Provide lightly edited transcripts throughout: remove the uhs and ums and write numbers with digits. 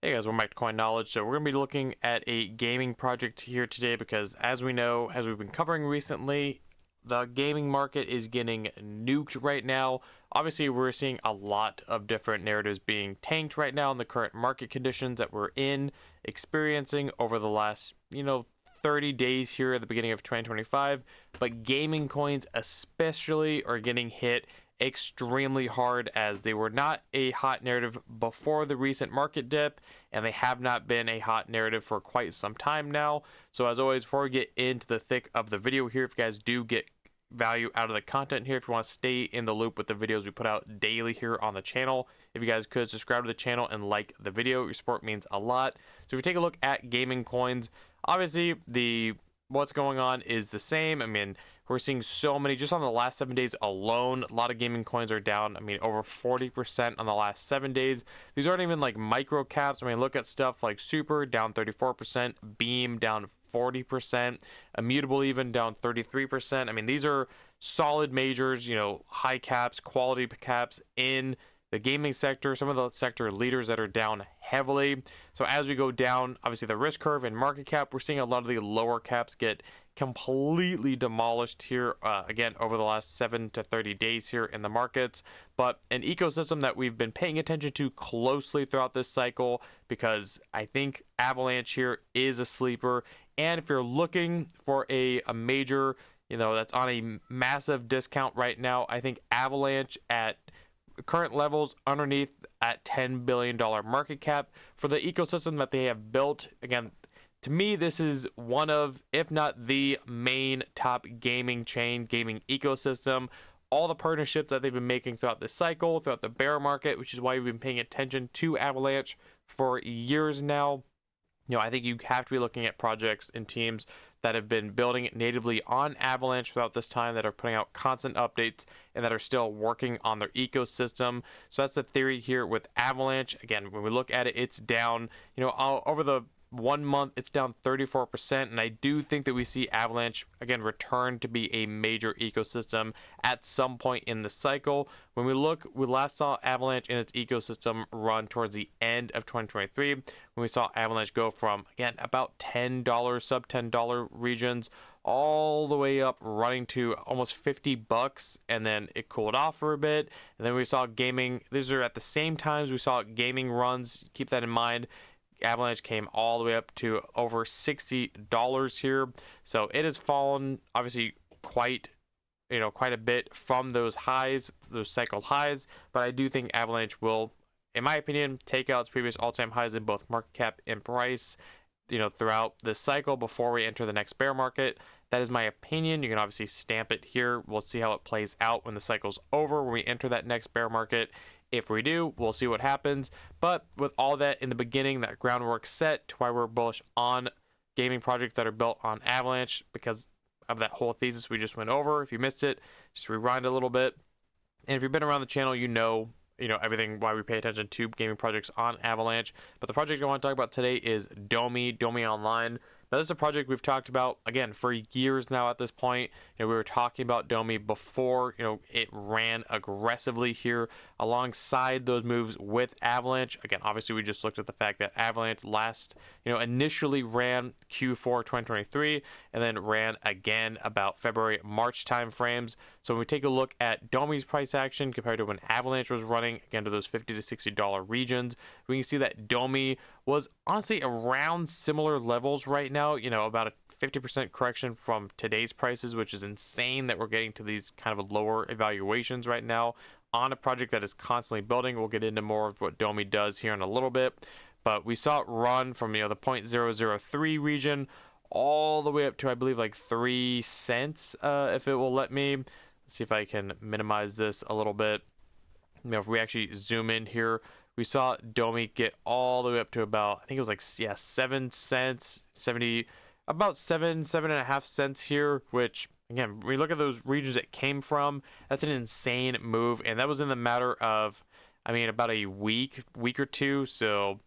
Hey guys, welcome back to Coin Knowledge. So we're going to be looking at a gaming project here today because as we know, as we've been covering recently, the gaming market is getting nuked right now. Obviously, we're seeing a lot of different narratives being tanked right now in the current market conditions that we're experiencing over the last, 30 days here at the beginning of 2025. But gaming coins especially are getting hit extremely hard as they were not a hot narrative before the recent market dip, and they have not been a hot narrative for quite some time now. So as always, before we get into the thick of the video here, if you guys do get value out of the content here, if you want to stay in the loop with the videos we put out daily here on the channel, if you guys could subscribe to the channel and like the video, your support means a lot. So if we take a look at gaming coins, obviously the what's going on is the same. I mean, we're seeing so many just on the last 7 days alone. A lot of gaming coins are down. I mean, over 40% on the last 7 days. These aren't even like micro caps. I mean, look at stuff like Super down 34%, Beam down 40%, Immutable even down 33%. I mean, these are solid majors, high caps, quality caps in the gaming sector, some of the sector leaders that are down heavily. So as we go down, obviously the risk curve and market cap, we're seeing a lot of the lower caps get completely demolished here again over the last 7 to 30 days here in the markets. But an ecosystem that we've been paying attention to closely throughout this cycle, because I think Avalanche here is a sleeper. And if you're looking for a major, that's on a massive discount right now, I think Avalanche at current levels underneath at $10 billion market cap for the ecosystem that they have built. Again, to me, this is one of, if not the main top gaming ecosystem. All the partnerships that they've been making throughout this cycle, throughout the bear market, which is why we've been paying attention to Avalanche for years now. I think you have to be looking at projects and teams that have been building natively on Avalanche throughout this time, that are putting out constant updates and that are still working on their ecosystem. So that's the theory here with Avalanche. Again, when we look at it, it's down, over the 1 month, it's down 34%. And I do think that we see Avalanche, again, return to be a major ecosystem at some point in the cycle. When we look, we last saw Avalanche in its ecosystem run towards the end of 2023, when we saw Avalanche go from, again, about $10, sub $10 regions, all the way up running to almost 50 bucks, and then it cooled off for a bit. And then we saw gaming, these are at the same times we saw gaming runs. Keep that in mind. Avalanche came all the way up to over $60 here. So it has fallen obviously quite a bit from those highs, those cycle highs. But I do think Avalanche will, in my opinion, take out its previous all-time highs in both market cap and price, throughout this cycle before we enter the next bear market. That is my opinion. You can obviously stamp it here. We'll see how it plays out when the cycle's over, when we enter that next bear market. If we do, we'll see what happens. But with all that in the beginning, that groundwork set to why we're bullish on gaming projects that are built on Avalanche, because of that whole thesis we just went over. If you missed it, just rewind a little bit. And if you've been around the channel, you know everything, why we pay attention to gaming projects on Avalanche. But the project I want to talk about today is Domi Online. Now, this is a project we've talked about, again, for years now at this point. We were talking about Domi before, it ran aggressively here alongside those moves with Avalanche. Again, obviously, we just looked at the fact that Avalanche initially ran Q4 2023 and then ran again about February, March timeframes. So when we take a look at Domi's price action compared to when Avalanche was running, again, to those $50 to $60 regions, we can see that Domi was honestly around similar levels right now, about a 50% correction from today's prices, which is insane that we're getting to these kind of lower evaluations right now on a project that is constantly building. We'll get into more of what Domi does here in a little bit, but we saw it run from, the 0.003 region all the way up to, I believe, like 3 cents, if it will let me. Let's see if I can minimize this a little bit. If we actually zoom in here, we saw Domi get all the way up to about, I think it was like, 7 cents, about 7.5 cents here, which, again, when we look at those regions it came from, that's an insane move. And that was in the matter of, about a week or two. So,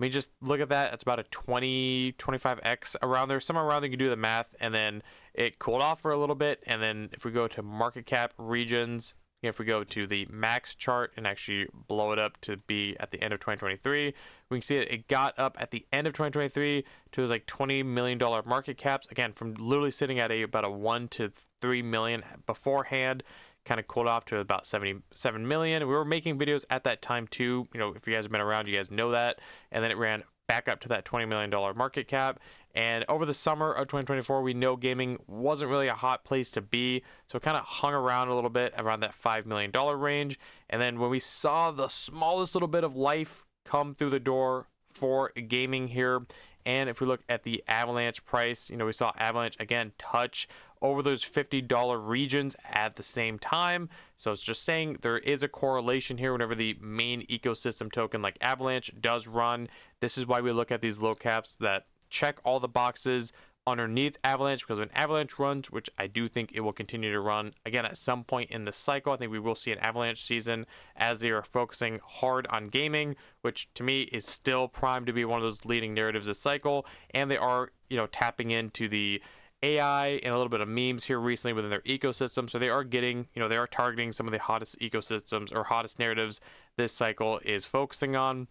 just look at that. It's about a 25x around there, somewhere around there. You can do the math. And then it cooled off for a little bit. And then if we go to market cap regions, If we go to the max chart and actually blow it up to be at the end of 2023, we can see it got up at the end of 2023 to like $20 million market caps. Again, from literally sitting at about a 1 to 3 million beforehand, kind of cooled off to about 77 million. We were making videos at that time too. If you guys have been around, you guys know that. And then it ran back up to that $20 million market cap. And over the summer of 2024, we know gaming wasn't really a hot place to be. So it kind of hung around a little bit around that $5 million range. And then when we saw the smallest little bit of life come through the door for gaming here, and if we look at the Avalanche price, we saw Avalanche again touch over those $50 regions at the same time. So it's just saying there is a correlation here whenever the main ecosystem token like Avalanche does run. This is why we look at these low caps that check all the boxes underneath Avalanche, because when Avalanche runs, which I do think it will continue to run again at some point in the cycle, I think we will see an Avalanche season as they are focusing hard on gaming, which to me is still primed to be one of those leading narratives this cycle. And they are tapping into the AI and a little bit of memes here recently within their ecosystem. So they are getting, they are targeting some of the hottest ecosystems or hottest narratives this cycle is focusing on.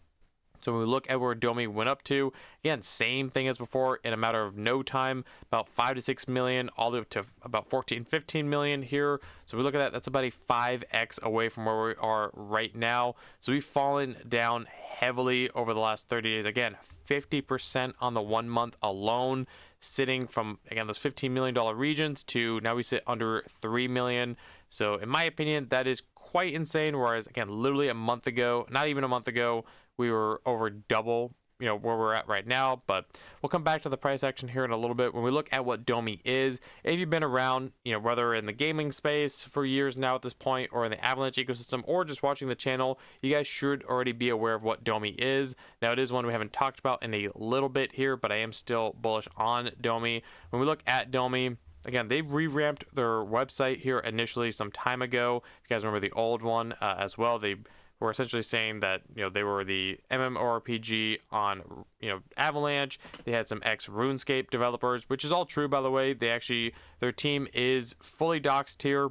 So when we look at where Domi went up to, again, same thing as before in a matter of no time, about 5 to 6 million, all the way up to about 14, 15 million here. So we look at that, that's about a 5x away from where we are right now. So we've fallen down heavily over the last 30 days. Again, 50% on the 1 month alone, sitting from, again, those $15 million regions to now we sit under 3 million. So in my opinion, that is quite insane. Whereas, again, literally a month ago, not even a month ago, we were over double, where we're at right now. But we'll come back to the price action here in a little bit. When we look at what Domi is, if you've been around, whether in the gaming space for years now at this point, or in the Avalanche ecosystem, or just watching the channel, you guys should already be aware of what Domi is. Now, it is one we haven't talked about in a little bit here, but I am still bullish on Domi. When we look at Domi, again, they revamped their website here initially some time ago. If you guys remember the old one as well, they were essentially saying that they were the MMORPG on Avalanche. They had some ex RuneScape developers, which is all true, by the way. Their team is fully doxed here.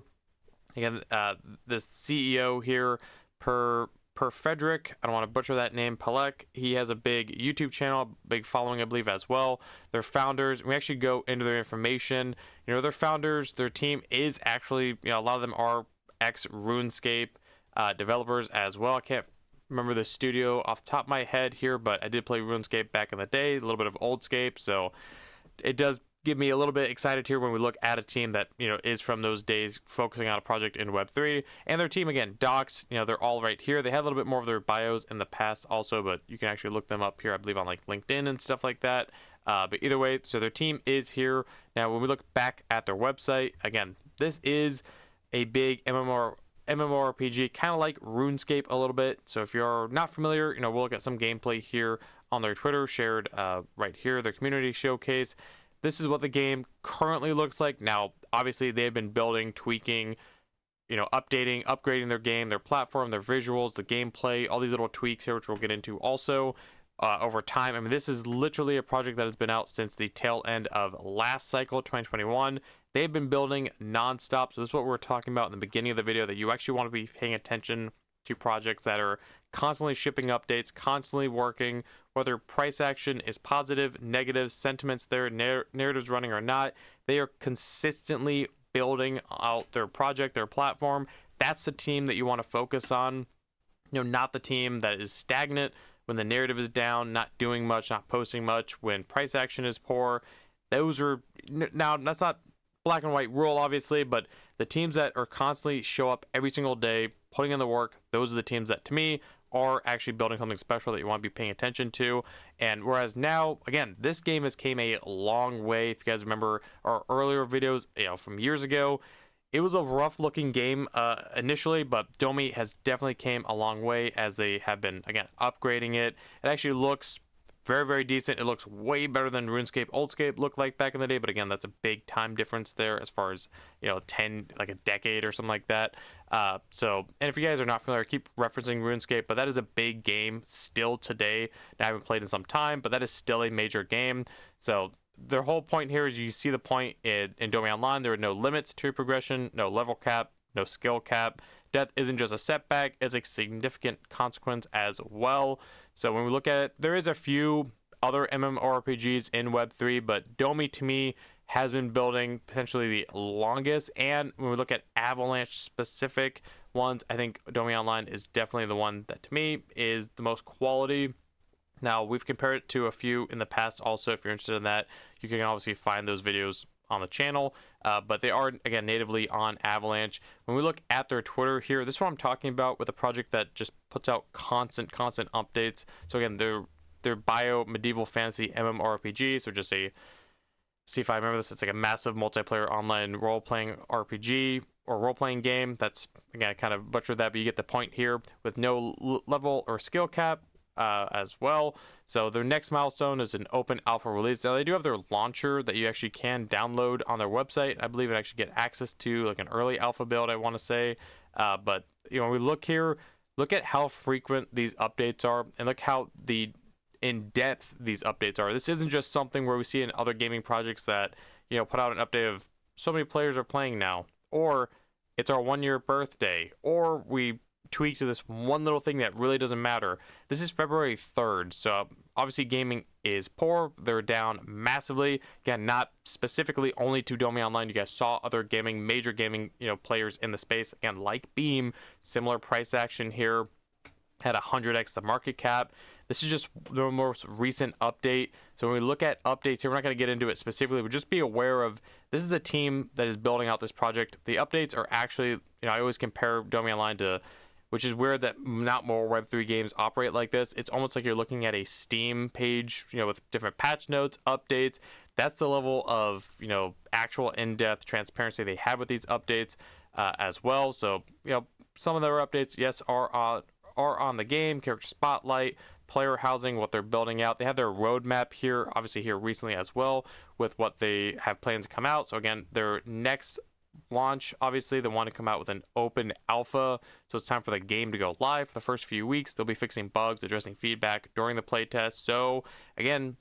Again, the CEO here, per Frederick, I don't want to butcher that name, Palek, he has a big YouTube channel, big following, I believe, as well. Their founders, we actually go into their information. Their founders, their team is actually, a lot of them are ex RuneScape developers as well. I can't remember the studio off the top of my head here, but I did play RuneScape back in the day, a little bit of Oldscape, so it does get me a little bit excited here when we look at a team that is from those days focusing on a project in Web3. And their team, again, docs, they're all right here. They had a little bit more of their bios in the past also, but you can actually look them up here, I believe, on like LinkedIn and stuff like that. But either way, so their team is here. Now, when we look back at their website, again, this is a big MMORPG, kind of like RuneScape a little bit. So if you're not familiar, we'll look at some gameplay here on their Twitter, shared right here, their community showcase. This is what the game currently looks like. Now, obviously, they've been building, tweaking, updating, upgrading their game, their platform, their visuals, the gameplay, all these little tweaks here, which we'll get into also over time. I mean, this is literally a project that has been out since the tail end of last cycle, 2021. They've been building nonstop. So this is what we're talking about in the beginning of the video, that you actually want to be paying attention to projects that are constantly shipping updates, constantly working, whether price action is positive, negative, sentiments there, narratives running or not. They are consistently building out their project, their platform. That's the team that you want to focus on, not the team that is stagnant when the narrative is down, not doing much, not posting much, when price action is poor. Those are, now that's not black and white rule, obviously, but the teams that are constantly show up every single day, putting in the work, those are the teams that, to me, are actually building something special that you want to be paying attention to. And whereas now, again, this game has came a long way. If you guys remember our earlier videos, from years ago, it was a rough looking game initially, but Domi has definitely came a long way as they have been, again, upgrading it. It actually looks very, very decent. It looks way better than RuneScape, Oldscape looked like back in the day, but again, that's a big time difference there as far as, 10, like a decade or something like that. And if you guys are not familiar, keep referencing RuneScape, but that is a big game still today. Now, I haven't played in some time, but that is still a major game. So their whole point here is, you see the point in Domi Online, there are no limits to progression, no level cap, no skill cap, death isn't just a setback, it's a significant consequence as well. So when we look at it, there is a few other MMORPGs in Web3, but Domi to me has been building potentially the longest. And when we look at Avalanche specific ones, I think Domi Online is definitely the one that to me is the most quality. Now, we've compared it to a few in the past also. If you're interested in that, you can obviously find those videos on the channel, but they are, again, natively on Avalanche. When we look at their Twitter here, this is what I'm talking about with a project that just puts out constant updates. So again, their bio medieval fantasy MMORPG, so just a, see if I remember this, it's like a massive multiplayer online role-playing RPG or role-playing game. That's, again, I kind of butchered that, but you get the point here, with no level or skill cap as well. So their next milestone is an open alpha release. Now they do have their launcher that you actually can download on their website. I believe it actually get access to like an early alpha build, I want to say. But you know, when we look here, look at how frequent these updates are, and look how in depth these updates are. This isn't just something where we see in other gaming projects that, you know, put out an update of so many players are playing now, or it's our 1-year birthday, or we tweak to this one little thing that really doesn't matter. This is February 3rd, so obviously gaming is poor. They're down massively. Again, not specifically only to Domi Online. You guys saw other gaming, major gaming, you know, players in the space, again, like Beam, similar price action here, had 100x the market cap. This is just the most recent update. So when we look at updates here, we're not going to get into it specifically, but just be aware of, this is the team that is building out this project. The updates are actually, you know, I always compare Domi Online to, which is weird that not more Web3 games operate like this. It's almost like you're looking at a Steam page, you know, with different patch notes, updates. That's the level of, you know, actual in-depth transparency they have with these updates as well. So, you know, some of their updates, yes, are on the game, character spotlight, player housing, what they're building out. They have their roadmap here, obviously here recently as well, with what they have plans to come out. So again, their next launch, obviously they want to come out with an open alpha, so it's time for the game to go live. For the first few weeks they'll be fixing bugs, addressing feedback during the playtest. So again,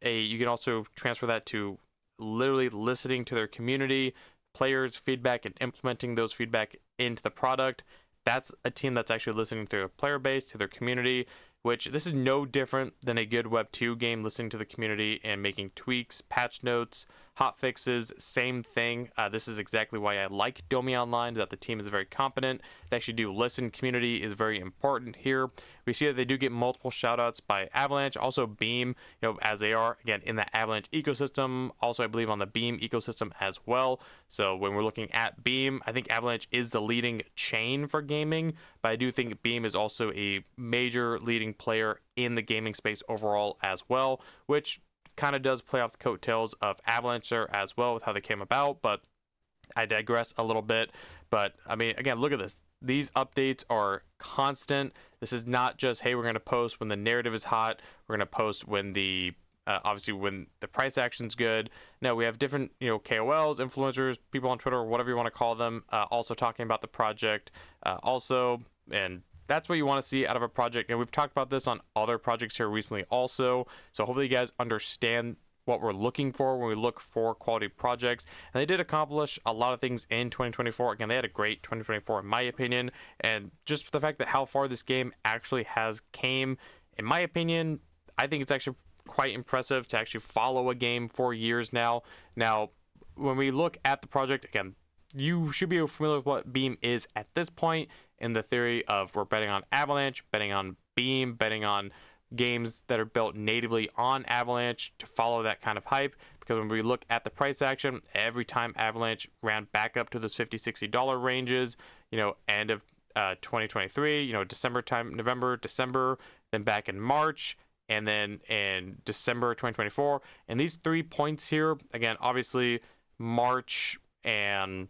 you can also transfer that to literally listening to their community, players feedback, and implementing those feedback into the product. That's a team that's actually listening to their player base, to their community, which this is no different than a good Web 2 game, listening to the community and making tweaks, patch notes, hot fixes, same thing. This is exactly why I like Domi Online, that the team is very competent. They actually do listen. Community is very important here. We see that they do get multiple shoutouts by Avalanche, also Beam, you know, as they are, again, in the Avalanche ecosystem, also I believe on the Beam ecosystem as well. So when we're looking at Beam, I think Avalanche is the leading chain for gaming, but I do think Beam is also a major leading player in the gaming space overall as well, which kind of does play off the coattails of Avalanche there as well with how they came about. But I digress a little bit. But I mean, again, look at this. These updates are constant. This is not just, hey, we're going to post when the narrative is hot, we're going to post when the obviously when the price action's good. No, we have different, you know, KOLs, influencers, people on Twitter, whatever you want to call them, also talking about the project also. And that's what you want to see out of a project. And we've talked about this on other projects here recently also. So hopefully you guys understand what we're looking for when we look for quality projects. And they did accomplish a lot of things in 2024. Again, they had a great 2024 in my opinion. And just the fact that how far this game actually has came, in my opinion, I think it's actually quite impressive to actually follow a game for years now. Now, when we look at the project, again, you should be familiar with what Beam is at this point, in the theory of we're betting on Avalanche, betting on Beam, betting on games that are built natively on Avalanche to follow that kind of hype. Because when we look at the price action, every time Avalanche ran back up to those $50-$60 ranges, you know, end of 2023, you know, December time, November, December, then back in March, and then in December 2024. And these 3 points here, again, obviously March and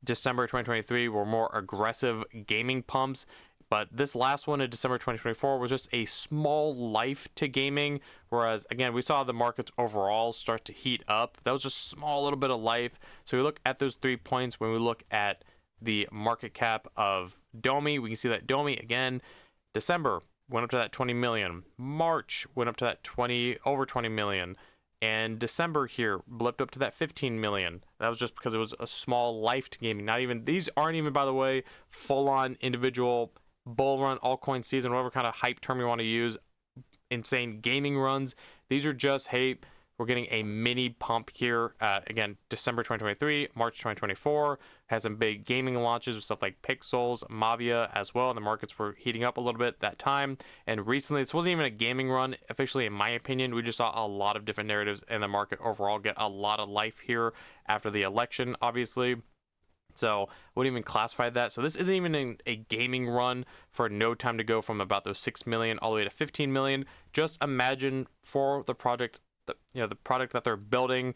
December 2023 were more aggressive gaming pumps, but this last one in December 2024 was just a small life to gaming, whereas again we saw the markets overall start to heat up. That was just a small little bit of life. So we look at those 3 points. When we look at the market cap of Domi, we can see that Domi again, December went up to that 20 million, March went up to that over 20 million, And December here blipped up to that 15 million. That was just because it was a small life to gaming. Not even, these aren't even, by the way, full on individual bull run altcoin season, whatever kind of hype term you want to use, insane gaming runs. These are just, hey, we're getting a mini pump here. Again, December 2023, March 2024 had some big gaming launches with stuff like Pixels, Mavia as well. And the markets were heating up a little bit that time. And recently, this wasn't even a gaming run, officially, in my opinion. We just saw a lot of different narratives in the market overall get a lot of life here after the election, obviously. So I wouldn't even classify that. So this isn't even a gaming run for no time to go from about those 6 million all the way to 15 million. Just imagine for the project, the product that they're building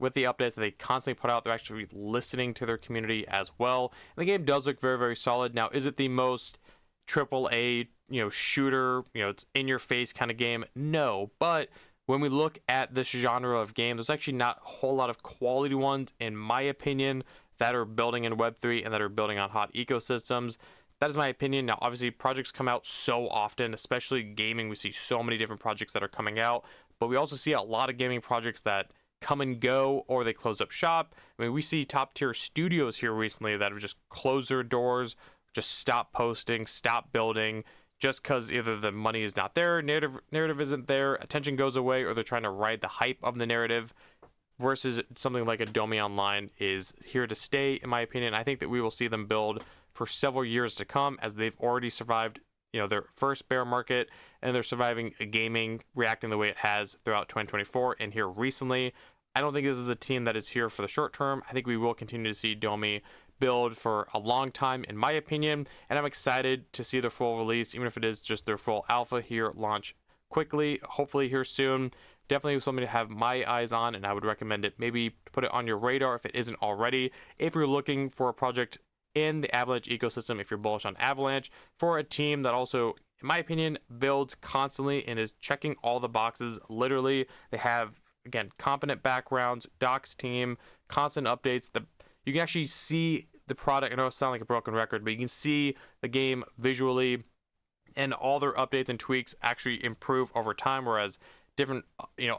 with the updates that they constantly put out, they're actually listening to their community as well. And the game does look very, very solid. Now, is it the most AAA, shooter, it's in your face kind of game? No, but when we look at this genre of game, there's actually not a whole lot of quality ones, in my opinion, that are building in Web3 and that are building on hot ecosystems. That is my opinion. Now, obviously, projects come out so often, especially gaming. We see so many different projects that are coming out, but we also see a lot of gaming projects that come and go, or they close up shop. I mean, we see top tier studios here recently that have just closed their doors, just stop posting, stop building, just because either the money is not there, narrative isn't there, attention goes away, or they're trying to ride the hype of the narrative. Versus something like a Domi Online is here to stay, in my opinion. I think that we will see them build for several years to come, as they've already survived, their first bear market, and they're surviving gaming, reacting the way it has throughout 2024 and here recently. I don't think this is a team that is here for the short term. I think we will continue to see Domi build for a long time, in my opinion, and I'm excited to see their full release, even if it is just their full alpha here, launch quickly, hopefully here soon. Definitely something to have my eyes on, and I would recommend it. Maybe put it on your radar if it isn't already. If you're looking for a project in the Avalanche ecosystem, if you're bullish on Avalanche, for a team that also, in my opinion, builds constantly and is checking all the boxes. Literally, they have, again, competent backgrounds, docs team, constant updates. You can actually see the product. I know it sounds like a broken record, but you can see the game visually, and all their updates and tweaks actually improve over time, whereas different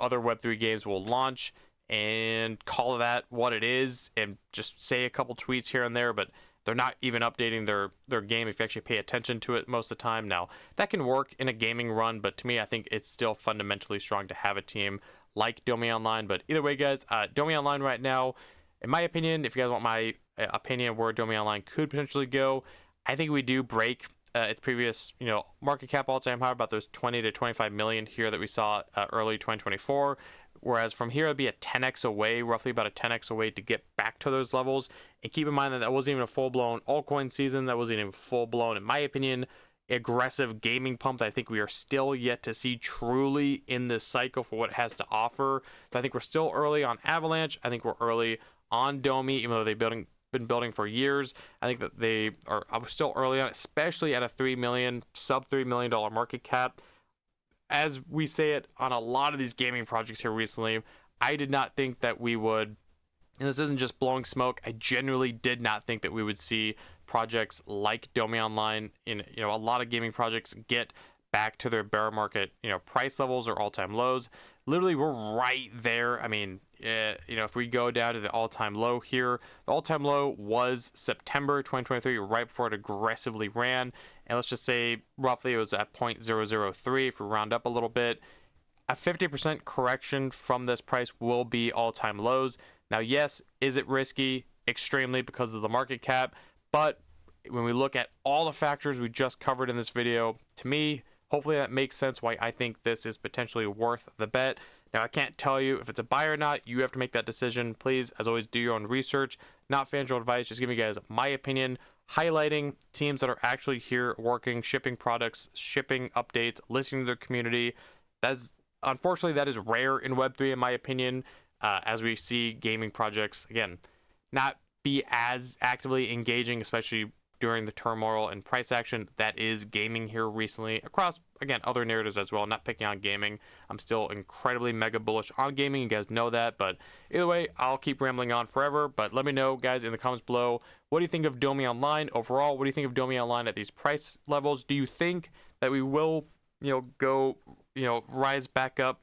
other Web3 games will launch and call that what it is and just say a couple tweets here and there, but they're not even updating their game if you actually pay attention to it most of the time. Now, that can work in a gaming run, but to me, I think it's still fundamentally strong to have a team like Domi Online. But either way, guys, Domi Online right now, in my opinion, if you guys want my opinion of where Domi Online could potentially go, I think we do break its previous, market cap all-time high, about those 20 to 25 million here that we saw early 2024. Whereas from here, it'd be a 10x away, roughly about a 10x away to get back to those levels. And keep in mind that wasn't even a full-blown altcoin season. That wasn't even full-blown, in my opinion, aggressive gaming pump that I think we are still yet to see truly in this cycle for what it has to offer. So I think we're still early on Avalanche. I think we're early on Domi, even though they've been building for years. I think that they are still early on, especially at a sub $3 million market cap. As we say it on a lot of these gaming projects here recently, I did not think that we would, and this isn't just blowing smoke, I genuinely did not think that we would see projects like Domi Online in a lot of gaming projects get back to their bear market price levels or all-time lows. Literally, we're right there. I mean, if we go down to the all-time low here, the all-time low was September 2023, right before it aggressively ran. And let's just say roughly it was at 0.003 if we round up a little bit. A 50% correction from this price will be all-time lows. Now, yes, is it risky? Extremely, because of the market cap. But when we look at all the factors we just covered in this video, to me, hopefully that makes sense why I think this is potentially worth the bet. Now, I can't tell you if it's a buy or not. You have to make that decision. Please, as always, do your own research. Not financial advice, just giving you guys my opinion, highlighting teams that are actually here working, shipping products, shipping updates, listening to their community. Unfortunately, that is rare in Web3, in my opinion, as we see gaming projects, again, not be as actively engaging, especially during the turmoil and price action that is gaming here recently, across, again, other narratives as well. Not picking on gaming. I'm still incredibly mega bullish on gaming. You guys know that. But either way, I'll keep rambling on forever. But let me know, guys, in the comments below, what do you think of Domi Online overall? What do you think of Domi Online at these price levels? Do you think that we will, rise back up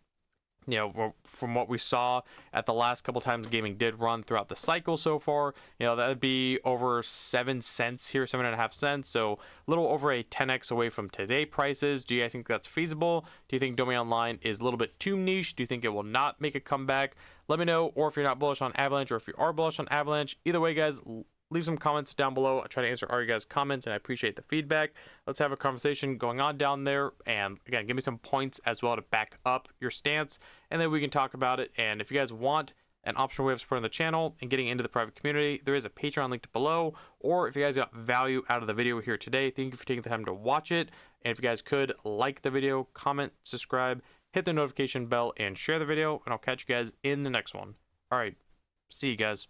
You know, from what we saw at the last couple times gaming did run throughout the cycle so far, you know, that would be over 7 cents here, 7.5 cents. So a little over a 10x away from today prices. Do you guys think that's feasible? Do you think Domi Online is a little bit too niche? Do you think it will not make a comeback? Let me know. Or if you're not bullish on Avalanche, or if you are bullish on Avalanche, either way, guys, leave some comments down below. I try to answer all you guys' comments, and I appreciate the feedback. Let's have a conversation going on down there. And again, give me some points as well to back up your stance, and then we can talk about it. And if you guys want an optional way of supporting the channel and getting into the private community, there is a Patreon linked below. Or if you guys got value out of the video here today, thank you for taking the time to watch it. And if you guys could like the video, comment, subscribe, hit the notification bell, and share the video, and I'll catch you guys in the next one. All right, see you guys.